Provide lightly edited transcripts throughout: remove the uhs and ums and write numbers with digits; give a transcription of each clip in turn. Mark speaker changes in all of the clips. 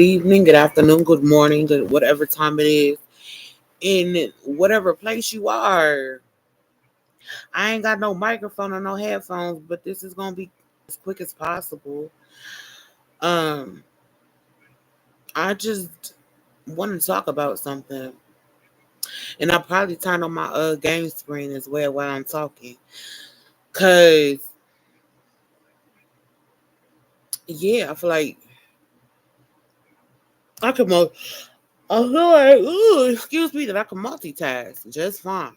Speaker 1: evening, good afternoon, good morning, good whatever time it is, in whatever place you are. I ain't got no microphone or no headphones, but this is gonna be as quick as possible. Um, I just want to talk about something, and I'll probably turn on my game screen as well while I'm talking, cause yeah, I feel like I can. I feel like, ooh, excuse me, that I can multitask just fine.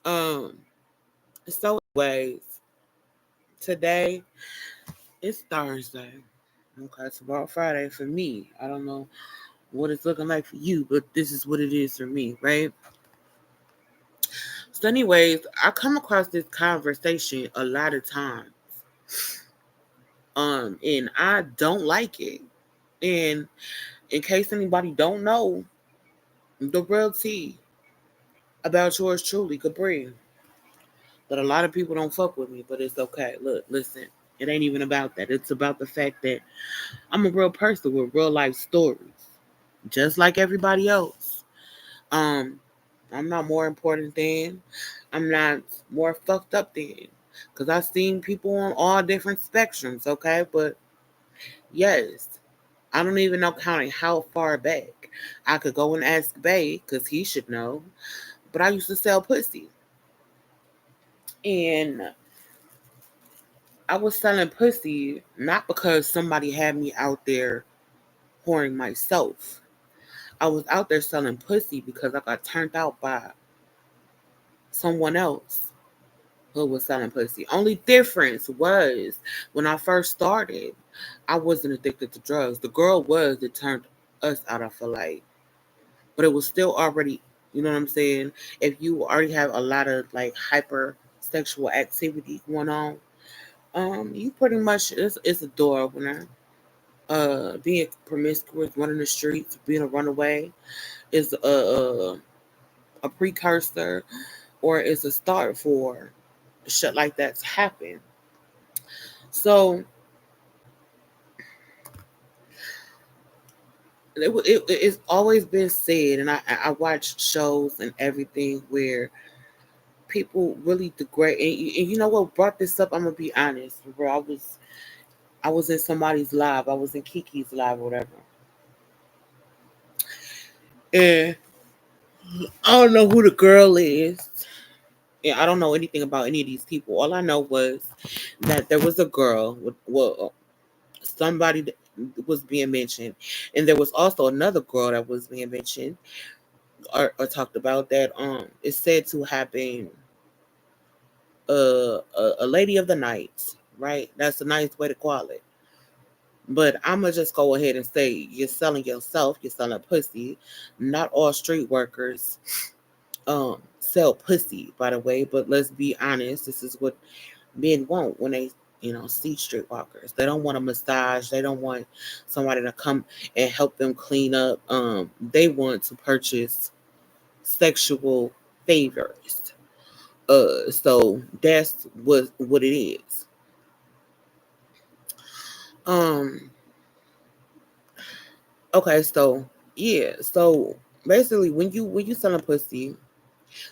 Speaker 1: Um, anyways, today it's Thursday. Okay, tomorrow Friday for me. I don't know what it's looking like for you, but this is what it is for me, right? So, anyways, I come across this conversation a lot of times. And I don't like it. And in case anybody don't know, the real tea about yours truly, Capri. That a lot of people don't fuck with me, but it's okay. Look, listen, it ain't even about that. It's about the fact that I'm a real person with real life stories, just like everybody else. Um, I'm not more important than, I'm not more fucked up than, because I've seen people on all different spectrums, okay? But yes, I don't even know counting how far back. I could go and ask Bay, because he should know, but I used to sell pussy. And I was selling pussy not because somebody had me out there whoring myself. I was out there selling pussy because I got turned out by someone else who was selling pussy. Only difference was when I first started, I wasn't addicted to drugs. The girl was that turned us out, I feel like. But it was still already, you know what I'm saying? If you already have a lot of like hyper sexual activity going on, you pretty much it's a door opener. Being promiscuous, running the streets, being a runaway is a precursor or is a start for shit like that to happen. So it's always been said, and I watch shows and everything where people really degrade. And you know what brought this up? I'm gonna be honest, bro. I was in somebody's live. I was in Kiki's live, or whatever, and I don't know who the girl is. Yeah, I don't know anything about any of these people. All I know was that there was a girl with well, somebody that was being mentioned, and there was also another girl that was being mentioned or talked about that is said to have been a lady of the night, right? That's a nice way to call it. But I'm gonna just go ahead and say you're selling yourself, you're selling pussy. Not all street workers sell pussy, by the way, but let's be honest, this is what men want when they see streetwalkers. They don't want a massage. They don't want somebody to come and help them clean up. They want to purchase sexual favors. So that's what it is. Um, okay, so yeah, so basically, when you selling pussy,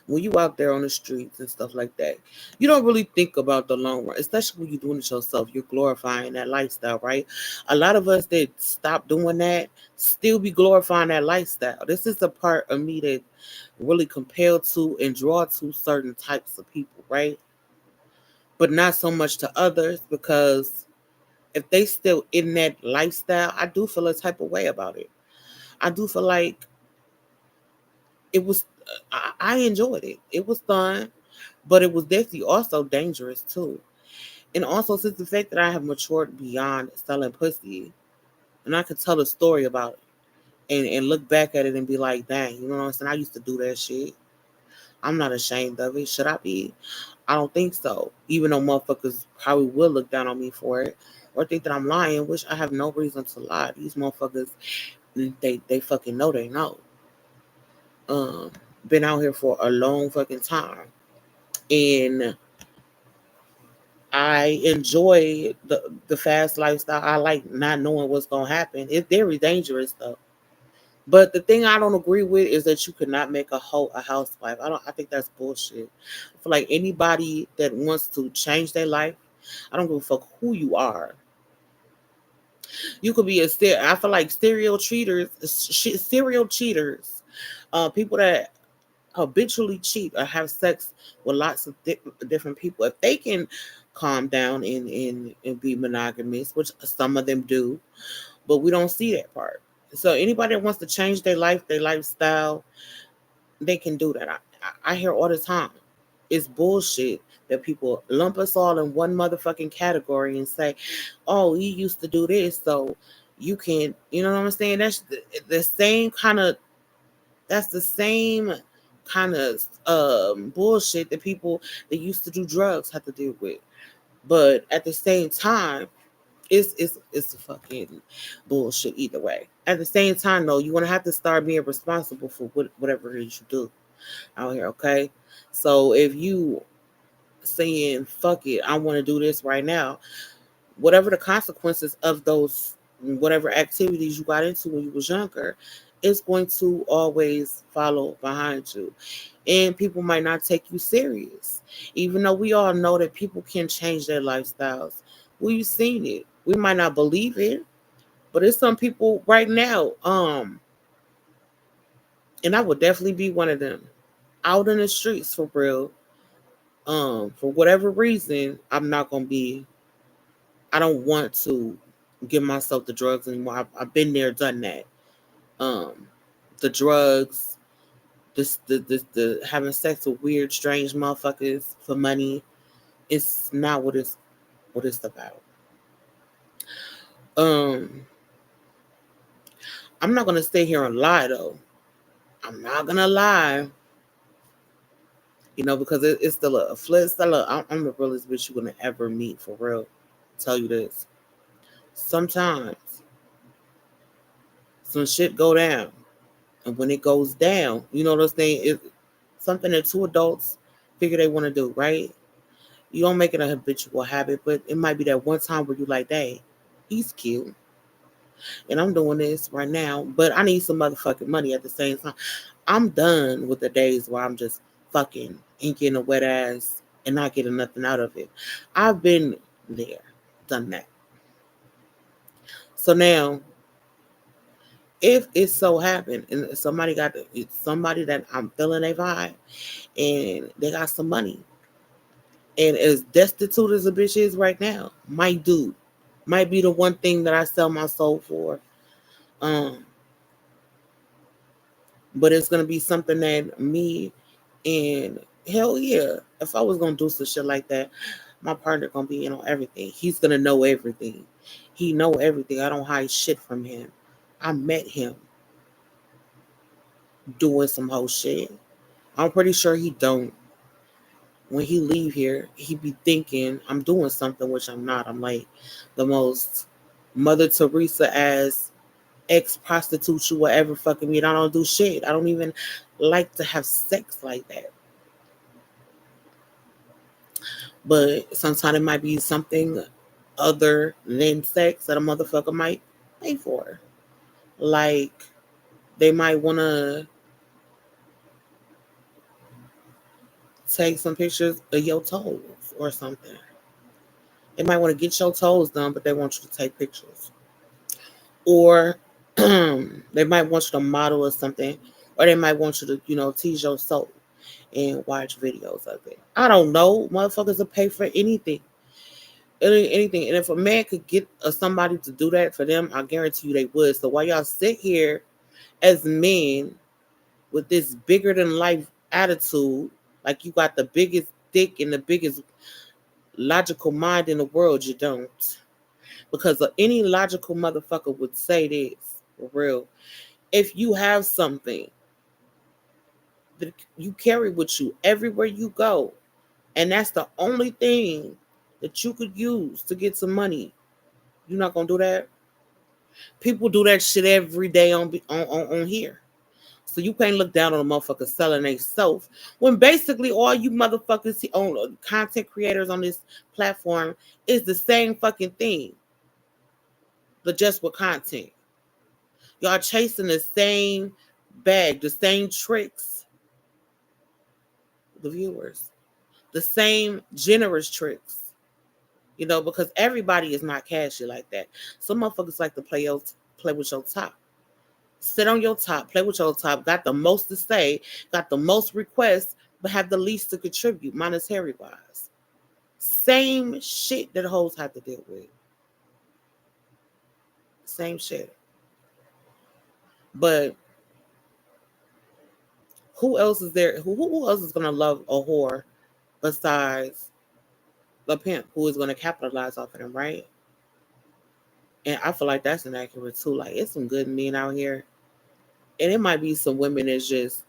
Speaker 1: when you out there on the streets and stuff like that, you don't really think about the long run, especially when you're doing it yourself. You're glorifying that lifestyle, right? A lot of us that stop doing that still be glorifying that lifestyle. This is the part of me that really compelled to and draw to certain types of people, right? But not so much to others because if they still in that lifestyle, I do feel a type of way about it. I do feel like it was I enjoyed it. It was fun, but it was definitely also dangerous too. And also since the fact that I have matured beyond selling pussy, and I could tell a story about it and look back at it and be like, dang, you know what I'm saying? I used to do that shit. I'm not ashamed of it. Should I be? I don't think so. Even though motherfuckers probably will look down on me for it or think that I'm lying, which I have no reason to lie. These motherfuckers, they fucking know they know. Um, been out here for a long fucking time. And I enjoy the fast lifestyle. I like not knowing what's gonna happen. It's very dangerous though. But the thing I don't agree with is that you could not make a housewife. I think that's bullshit. I feel like anybody that wants to change their life, I don't give a fuck who you are. You could be I feel like serial cheaters, people that habitually cheat or have sex with lots of different people. If they can calm down and be monogamous, which some of them do, but we don't see that part. So anybody that wants to change their life, their lifestyle, they can do that. I hear all the time. It's bullshit that people lump us all in one motherfucking category and say, "Oh, he used to do this, so you can." You know what I'm saying? That's the same kind of. That's the same kind of bullshit that people that used to do drugs have to deal with. But at the same time, it's a fucking bullshit either way. At the same time, though, you're gonna have to start being responsible for whatever it is you do out here. Okay, so if you saying fuck it, I want to do this right now, whatever the consequences of those whatever activities you got into when you was younger, it's going to always follow behind you, and people might not take you serious, even though we all know that people can change their lifestyles. We've seen it. We might not believe it, but it's some people right now, and I would definitely be one of them, out in the streets for real. For whatever reason, I don't want to give myself the drugs anymore. I've been there, done that. um the drugs, the having sex with weird strange motherfuckers for money, it's not what it's about. um I'm not gonna stay here and lie though. I'm not gonna lie, because it's still a flip. I'm the realest bitch you're gonna ever meet for real. Tell you this. Sometimes some shit go down, and when it goes down, those things is something that two adults figure they want to do, right? You don't make it a habitual habit, but it might be that one time where you like, "Hey, he's cute, and I'm doing this right now, but I need some motherfucking money at the same time." I'm done with the days where I'm just fucking and getting a wet ass and not getting nothing out of it. I've been there, done that. So now, if it so happened and it's somebody that I'm feeling a vibe and they got some money, and as destitute as a bitch is right now, might be the one thing that I sell my soul for. Um, but it's gonna be something that me and hell yeah, if I was gonna do some shit like that, my partner gonna be in on everything. He's gonna know everything. He know everything. I don't hide shit from him. I met him doing some whole shit. I'm pretty sure he don't. When he leave here, he be thinking I'm doing something, which I'm not. I'm like the most Mother Teresa ass ex prostitute you will ever fucking meet. I don't do shit. I don't even like to have sex like that. But sometimes it might be something other than sex that a motherfucker might pay for. Like they might want to take some pictures of your toes or something. They might want to get your toes done, but they want you to take pictures. Or they might want you to model or something. Or they might want you to, tease your soul and watch videos of it. I don't know. Motherfuckers will pay for anything. Anything. And if a man could get somebody to do that for them, I guarantee you they would. So while y'all sit here as men with this bigger than life attitude, like you got the biggest dick and the biggest logical mind in the world, you don't. Because any logical motherfucker would say this for real. If you have something that you carry with you everywhere you go, and that's the only thing that you could use to get some money, you're not gonna do that. People do that shit every day on here. So you can't look down on a motherfucker selling they self when basically all you motherfuckers own content creators on this platform is the same fucking thing, but just with content. Y'all chasing the same bag, the same tricks, the viewers, the same generous tricks, because everybody is not cashy like that. Some motherfuckers like to play with your top. Sit on your top, play with your top, got the most to say, got the most requests, but have the least to contribute, monetary wise. Same shit that hoes have to deal with. Same shit. But who else is there? Who else is gonna love a whore besides the pimp who is gonna capitalize off of them, right? And I feel like that's inaccurate too. Like it's some good men out here. And it might be some women that's just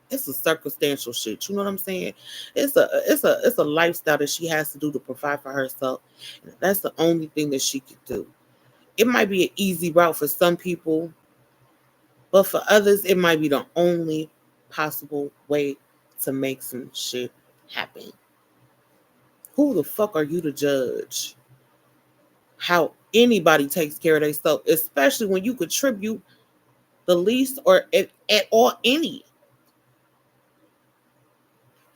Speaker 1: it's a circumstantial shit. You know what I'm saying? It's a lifestyle that she has to do to provide for herself. And that's the only thing that she could do. It might be an easy route for some people, but for others, it might be the only possible way to make some shit happen. Who the fuck are you to judge how anybody takes care of themselves, especially when you contribute the least or at all any?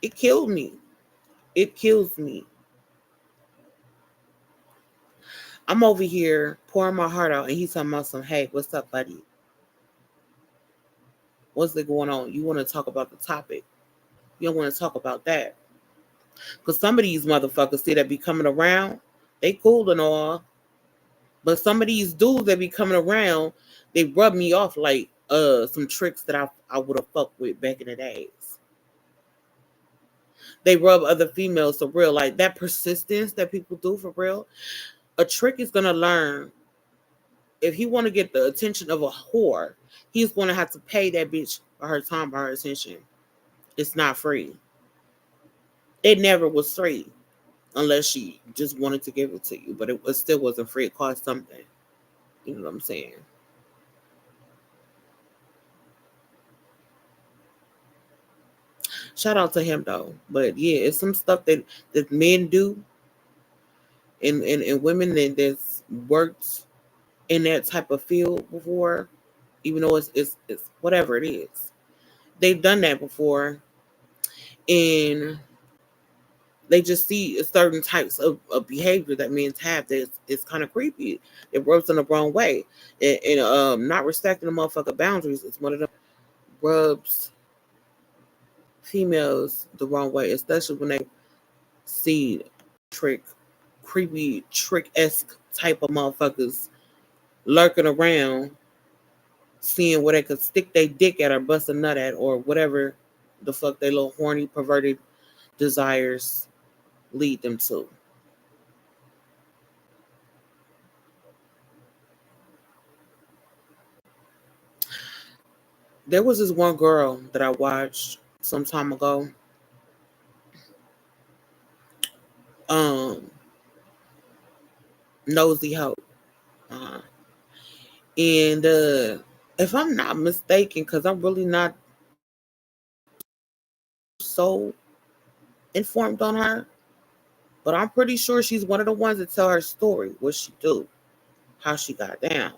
Speaker 1: It killed me. It kills me. I'm over here pouring my heart out, and he's talking about some, hey, what's up, buddy? What's it going on? You want to talk about the topic? You don't want to talk about that. Because some of these motherfuckers see that be coming around, they cool and all. But some of these dudes that be coming around, they rub me off like some tricks that I would have fucked with back in the days. They rub other females for real. Like that persistence that people do for real. A trick is gonna learn. If he want to get the attention of a whore, he's going to have to pay that bitch for her time, for her attention. It's not free. It never was free unless she just wanted to give it to you. But it still wasn't free. It cost something. You know what I'm saying? Shout out to him though. But yeah, it's some stuff that men do and women that's worked in that type of field before, even though it's whatever it is. They've done that before, and they just see certain types of behavior that men have that it's kind of creepy. It rubs in the wrong way. And not respecting the motherfucker boundaries is one of them rubs females the wrong way, especially when they see creepy trick-esque type of motherfuckers lurking around, seeing where they could stick their dick at or bust a nut at or whatever the fuck they little horny perverted desires lead them to. There was this one girl that I watched some time ago. Um, Nosy Hope. Uh, and if I'm not mistaken, because I'm really not so informed on her, but I'm pretty sure she's one of the ones that tell her story, what she do, how she got down.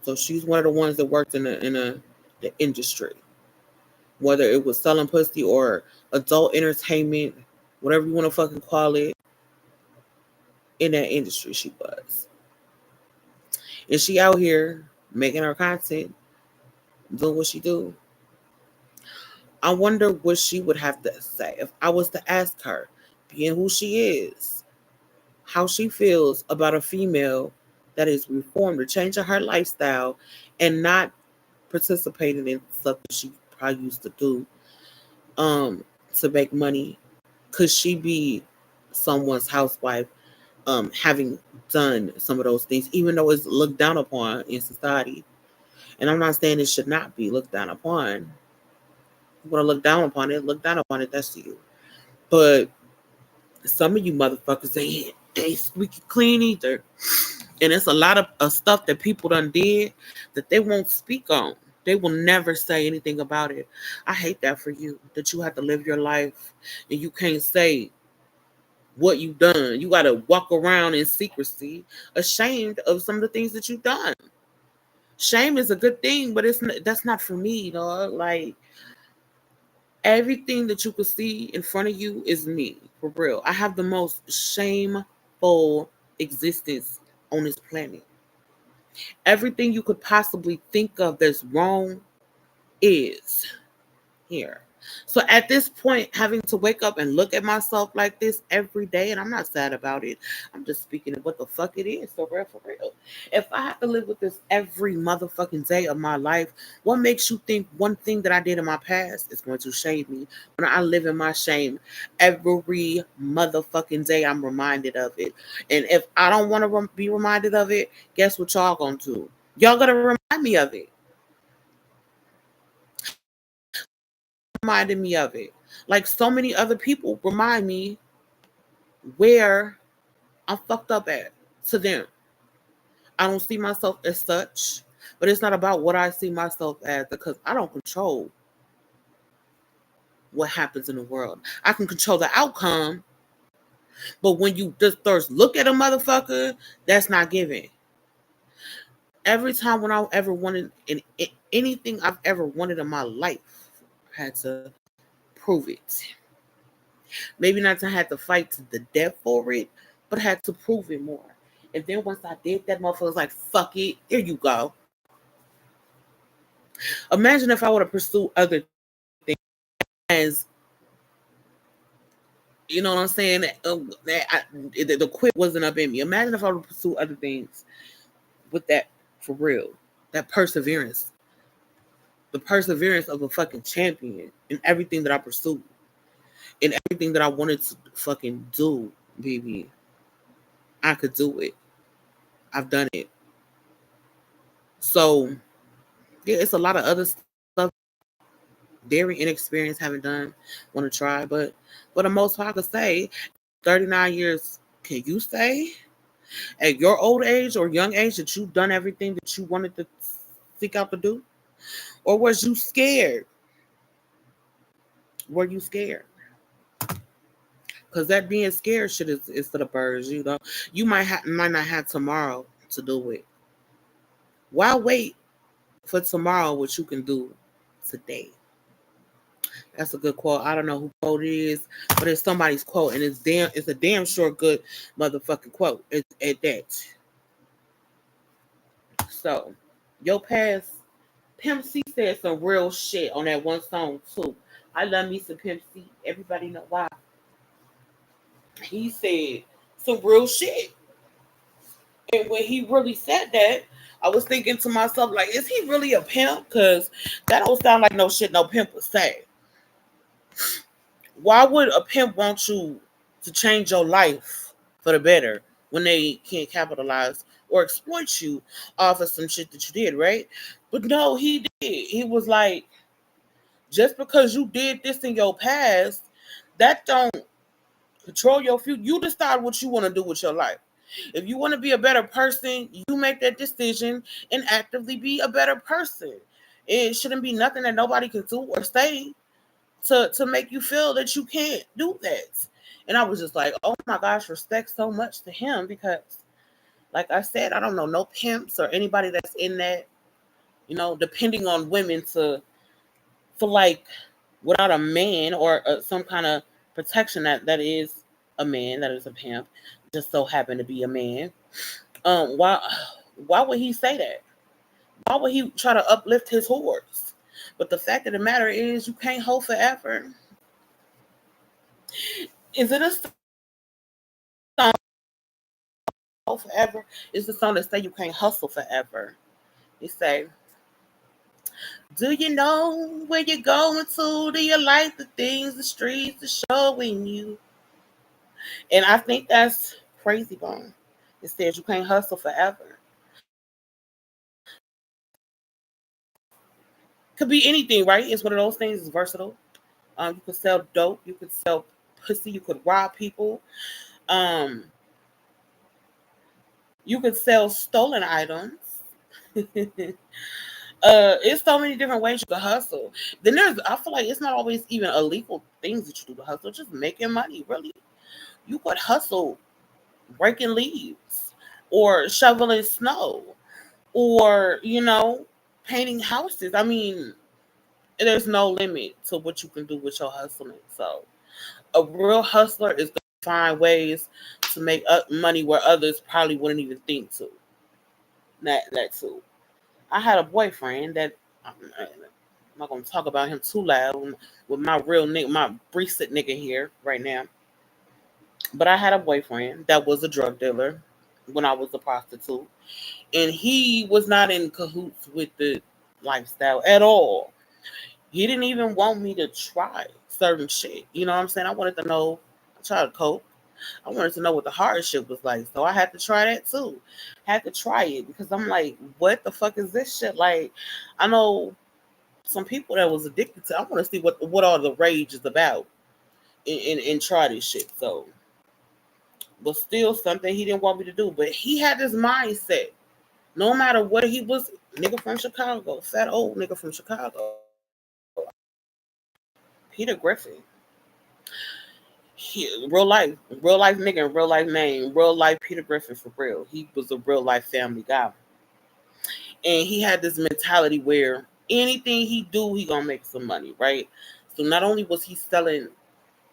Speaker 1: So she's one of the ones that worked in the industry, whether it was selling pussy or adult entertainment, whatever you want to fucking call it. In that industry, she was, and she out here making her content, doing what she do. I wonder what she would have to say if I was to ask her, being who she is, how she feels about a female that is reformed or changing her lifestyle and not participating in stuff that she probably used to do to make money. Could she be someone's housewife, having done some of those things, even though it's looked down upon in society? And I'm not saying it should not be looked down upon. You want to look down upon it, that's you. But some of you motherfuckers ain't squeaky clean either. And it's a lot of stuff that people done did that they won't speak on. They will never say anything about it. I hate that for you, that you have to live your life and you can't say what you've done. You got to walk around in secrecy, ashamed of some of the things that you've done. Shame is a good thing, but that's not for me, dog. Like, everything that you could see in front of you is me, for real. I have the most shameful existence on this planet. Everything you could possibly think of that's wrong is here. So at this point, having to wake up and look at myself like this every day, and I'm not sad about it. I'm just speaking of what the fuck it is. So real, for real. If I have to live with this every motherfucking day of my life, what makes you think one thing that I did in my past is going to shame me? When I live in my shame every motherfucking day, I'm reminded of it. And if I don't want to be reminded of it, guess what y'all gonna do? Y'all gonna remind me of it. Reminded me of it. Like so many other people remind me where I'm fucked up at to them. I don't see myself as such, but it's not about what I see myself as because I don't control what happens in the world. I can control the outcome, but when you just first look at a motherfucker, that's not giving. Every time when I ever wanted anything I've ever wanted in my life, I had to prove it. Maybe not to have to fight to the death for it, but had to prove it more. And then once I did that, motherfucker was like, fuck it, here you go. Imagine if I would have pursued other things as, you know what I'm saying? The quit wasn't up in me. Imagine if I would pursue other things with that for real. That perseverance. The perseverance of a fucking champion in everything that I pursued. In everything that I wanted to fucking do, baby. I could do it. I've done it. So yeah, it's a lot of other stuff. Very inexperienced, haven't done, want to try, but for the most part, I could say, 39 years. Can you say at your old age or young age that you've done everything that you wanted to seek out to do, or was you scared? Were you scared? Because that being scared shit is to the birds. You know, you might not have tomorrow to do it. Why wait for tomorrow what you can do today? That's a good quote. I don't know who quote it is, but it's somebody's quote, and it's a damn sure good motherfucking quote. It's at that. So, your past, Pimp C said some real shit on that one song too. I love me some Pimp C. Everybody know why. He said some real shit, and when he really said that, I was thinking to myself, like, is he really a pimp? Because that don't sound like no shit no pimp would say. Why would a pimp want you to change your life for the better when they can't capitalize or exploit you off of some shit that you did, right? But no, he did. He was like, just because you did this in your past, that don't control your future. You decide what you want to do with your life. If you want to be a better person, you make that decision and actively be a better person. It shouldn't be nothing that nobody can do or say to make you feel that you can't do that. And I was just like, oh my gosh, respect so much to him because, like I said, I don't know no pimps or anybody that's in that, depending on women to feel like without a man or some kind of protection that is a man, that is a pimp, just so happen to be a man. Why would he say that? Why would he try to uplift his horse? But the fact of the matter is, you can't hold forever. Is it a song hold forever? It's the song that say you can't hustle forever. You say, do you know where you're going to? Do you like the things the streets are showing you? And I think that's crazy bone. It says you can't hustle forever. Could be anything, right? It's one of those things. It's versatile. You could sell dope. You could sell pussy. You could rob people. Um, You could sell stolen items. It's so many different ways you can hustle. Then I feel like it's not always even illegal things that you do to hustle. Just making money, really. You could hustle breaking leaves, or shoveling snow, or painting houses. I mean, there's no limit to what you can do with your hustling. So a real hustler is going to find ways to make money where others probably wouldn't even think to. That too. I had a boyfriend that I'm not gonna talk about him too loud with my real nigga, my recent nigga here right now. But I had a boyfriend that was a drug dealer when I was a prostitute, and he was not in cahoots with the lifestyle at all. He didn't even want me to try certain shit. You know what I'm saying? I wanted to know. I tried to cope. I wanted to know what the hardship was like, so I had to try that too. Had to try it because I'm like, what the fuck is this shit? Like, I know some people that was addicted to. I want to see what all the rage is about, and try this shit. So, but still something he didn't want me to do. But he had this mindset. No matter what he was, nigga from Chicago, fat old nigga from Chicago, Peter Griffin. Real life nigga, real life name, real life Peter Griffin for real. He was a real life family guy, and he had this mentality where anything he do, he gonna make some money, right? So not only was he selling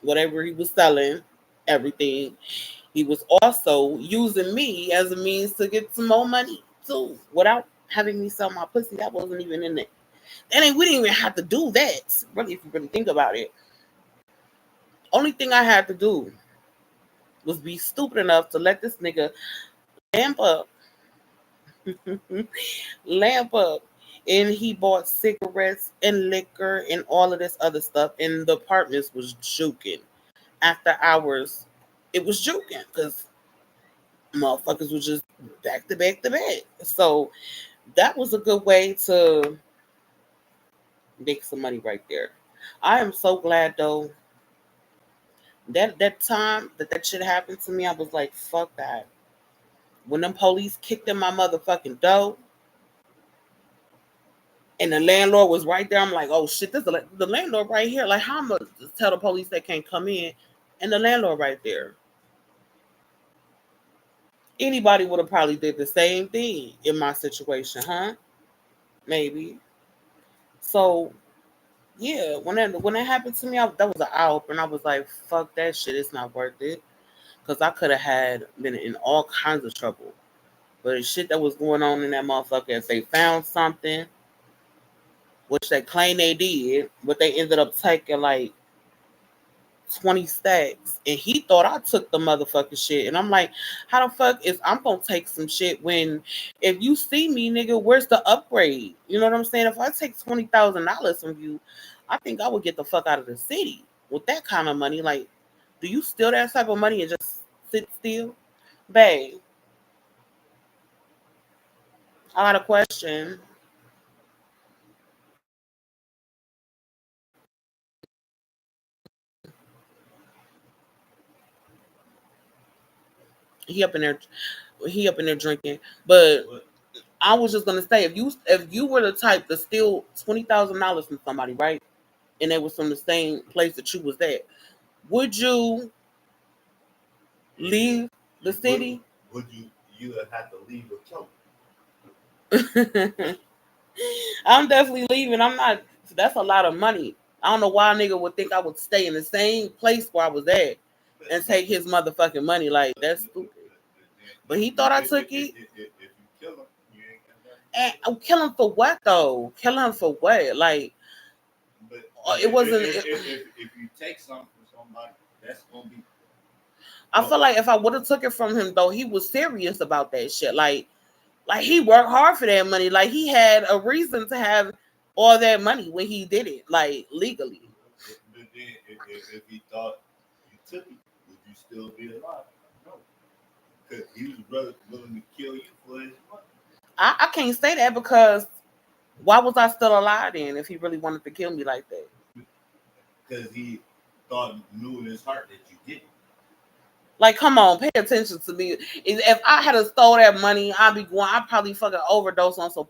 Speaker 1: whatever he was selling, everything, he was also using me as a means to get some more money too, without having me sell my pussy. That wasn't even in it. And we didn't even have to do that, really, if you really think about it. Only thing I had to do was be stupid enough to let this nigga lamp up, lamp up, and he bought cigarettes and liquor and all of this other stuff, and the apartments was juking. After hours, it was juking because motherfuckers was just back to back to back. So that was a good way to make some money right there. I am so glad though that time that shit happened to me. I was like, fuck that. When them police kicked in my motherfucking door and the landlord was right there, I'm like, oh shit, this is the landlord right here. Like, how am I gonna tell the police they can't come in, and the landlord right there? Anybody would have probably did the same thing in my situation, huh? Maybe. So yeah, when that happened to me, that was an eye opener. I was like, fuck that shit, it's not worth it. Because I could have had been in all kinds of trouble. But the shit that was going on in that motherfucker, if they found something, which they claim they did, but they ended up taking like 20 stacks. And he thought I took the motherfucking shit. And I'm like, how the fuck is I'm gonna take some shit when if you see me, nigga, where's the upgrade? You know what I'm saying? If I take $20,000 from you, I think I would get the fuck out of the city with that kind of money. Like, do you steal that type of money and just sit still? Babe, I got a question. He up in there, he up in there drinking. But I was just gonna say, if you were the type to steal $20,000 from somebody, right, and they was from the same place that you was at, would you leave the city?
Speaker 2: Would you have to leave with Trump?
Speaker 1: I'm definitely leaving. I'm not. That's a lot of money. I don't know why a nigga would think I would stay in the same place where I was at and take his motherfucking money. Like, that's stupid. But he thought I took it.
Speaker 2: If you kill him, you ain't got nothing.
Speaker 1: And I'm killing for what though? Killing for what? Like,
Speaker 2: But
Speaker 1: it wasn't.
Speaker 2: if you take something from somebody, that's gonna be.
Speaker 1: I feel like if I would have took it from him though, he was serious about that shit. Like he worked hard for that money. Like he had a reason to have all that money when he did it, like legally.
Speaker 2: But then, if he thought you took it, would you still be alive? No, because he was willing to kill you for his money.
Speaker 1: I can't say that because why was I still alive then if he really wanted to kill me like that?
Speaker 2: Because he thought, knew in his heart that you didn't.
Speaker 1: Like, come on, pay attention to me. If I had to stole that money, I'd probably fucking overdose on some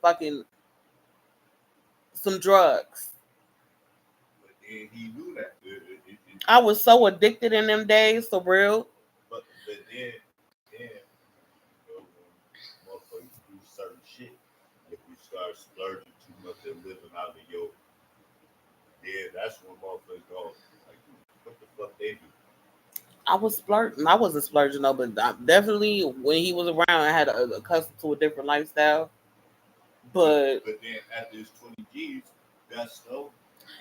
Speaker 1: drugs.
Speaker 2: But then he knew that.
Speaker 1: I was so addicted in them days, for real.
Speaker 2: But then, motherfuckers do certain shit. If you start splurging too much and living out of your, yeah, that's when motherfuckers go like, what the fuck they do?
Speaker 1: I was splurging. I wasn't splurging though, but definitely when he was around, I had accustomed to a different lifestyle. But
Speaker 2: But then after his 20 G's, that's over.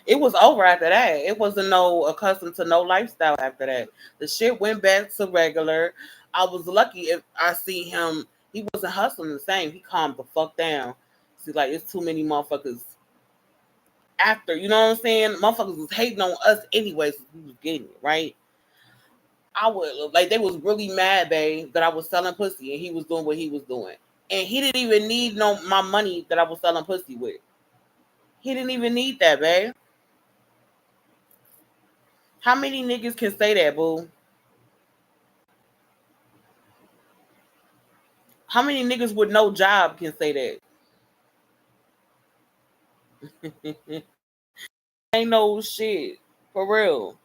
Speaker 1: it was over after that. It wasn't no accustomed to no lifestyle after that. The shit went back to regular. I was lucky if I see him. He wasn't hustling the same. He calmed the fuck down. See, like it's too many motherfuckers after. You know what I'm saying? Motherfuckers was hating on us anyways. We was getting it right. I would like they was really mad, babe, that I was selling pussy and he was doing what he was doing, and he didn't even need no my money that I was selling pussy with. He didn't even need that, babe. How many niggas can say that, boo? How many niggas with no job can say that? Ain't no shit. For real.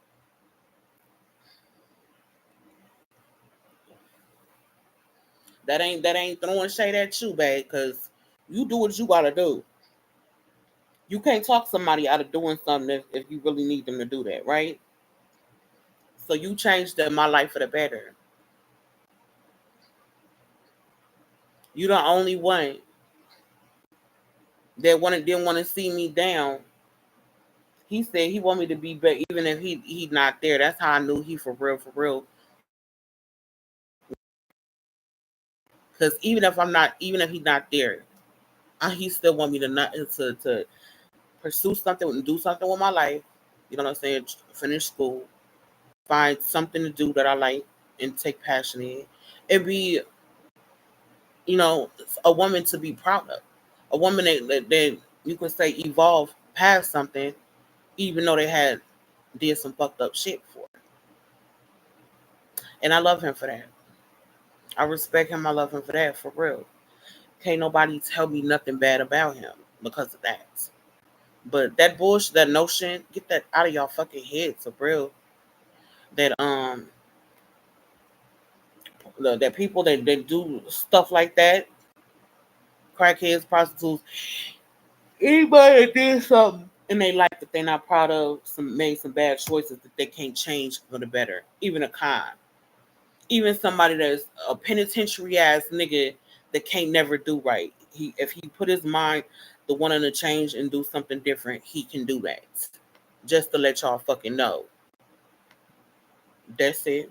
Speaker 1: That ain't throwing shade at you, babe, cause you do what you gotta do. You can't talk somebody out of doing something if you really need them to do that, right? So you changed my life for the better. You the only one that didn't want to see me down. He said he want me to be better, even if he not there. That's how I knew he for real. Because even if he's not there, he still want me to not to pursue something and do something with my life. You know what I'm saying? Finish school, find something to do that I like and take passion in, and be a woman to be proud of, a woman that you could say evolved past something, even though they had did some fucked up shit for. And I love him for that. I respect him. I love him for that, for real. Can't nobody tell me nothing bad about him because of that. But that bullshit, that notion, get that out of y'all fucking heads, for real. That that people that do stuff like that, crackheads, prostitutes, anybody that did something in their life that they're not proud of, made some bad choices that they can't change for the better. Even a con, even somebody that's a penitentiary ass nigga that can't never do right. If he put his mind to wanting to change and do something different, he can do that. Just to let y'all fucking know. That's it.